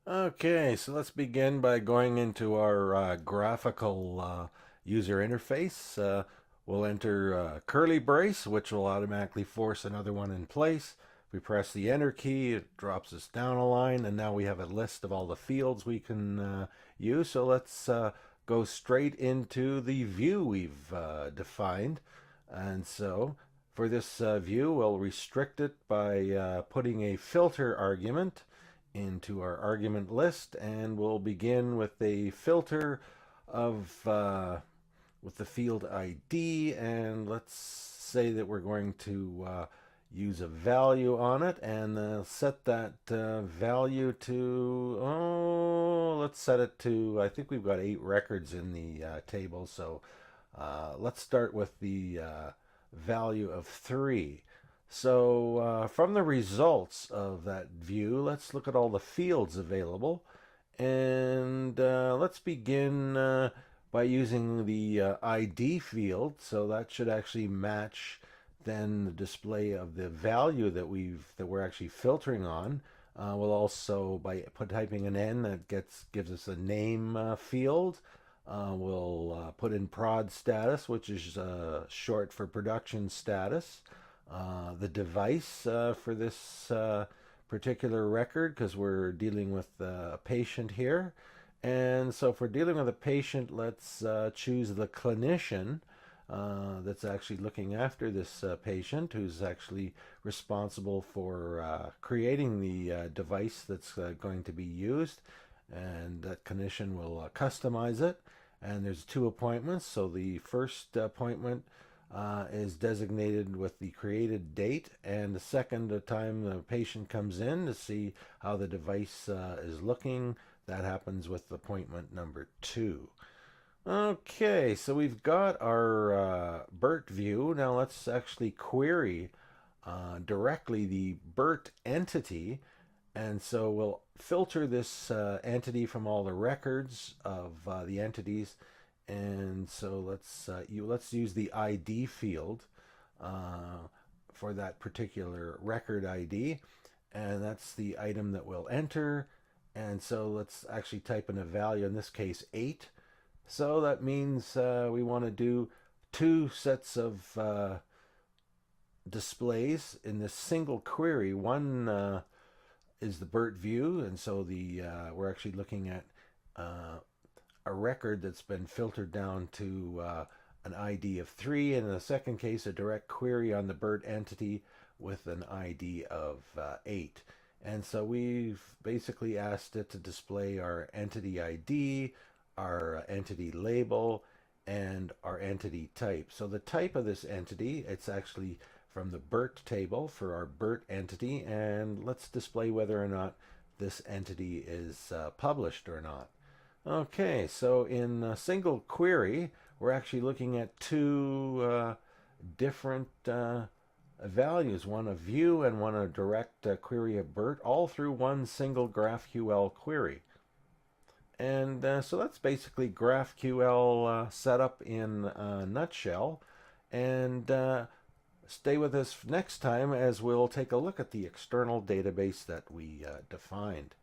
Okay, so let's begin by going into our graphical user interface. We'll enter curly brace, which will automatically force another one in place. We press the enter key, it drops us down a line, and now we have a list of all the fields we can use. So let's go straight into the view we've defined. And so for this view, we'll restrict it by putting a filter argument into our argument list, and we'll begin with a filter of with the field ID, and let's say that we're going to use a value on it, and set that value to, oh, let's set it to, I think we've got 8 records in the table, so let's start with the value of 3. So from the results of that view, let's look at all the fields available. And let's begin by using the ID field. So that should actually match then the display of the value that we're actually filtering on. We'll also, by typing an N, that gives us a name field. We'll put in prod status, which is short for production status. The device for this particular record, because we're dealing with a patient here. And so if we're dealing with a patient, let's choose the clinician that's actually looking after this patient, who's actually responsible for creating the device that's going to be used. And that clinician will customize it. And there's 2 appointments. So the first appointment is designated with the created date, and the second time the patient comes in to see how the device is looking, that happens with appointment number 2. Okay, so we've got our BERT view. Now let's actually query directly the BERT entity, and so we'll filter this entity from all the records of the entities. And so let's use the ID field for that particular record ID, and that's the item that we'll enter. And so let's actually type in a value, in this case 8. So that means we want to do 2 sets of displays in this single query. One is the BERT view, and so we're actually looking at a record that's been filtered down to an ID of 3, and in the second case, a direct query on the BERT entity with an ID of 8. And so we've basically asked it to display our entity ID, our entity label, and our entity type. So the type of this entity, it's actually from the BERT table for our BERT entity, and let's display whether or not this entity is published or not. Okay, so in a single query, we're actually looking at 2 different values, one a view and one a direct query of BERT, all through one single GraphQL query. And so that's basically GraphQL setup in a nutshell. And stay with us next time as we'll take a look at the external database that we defined.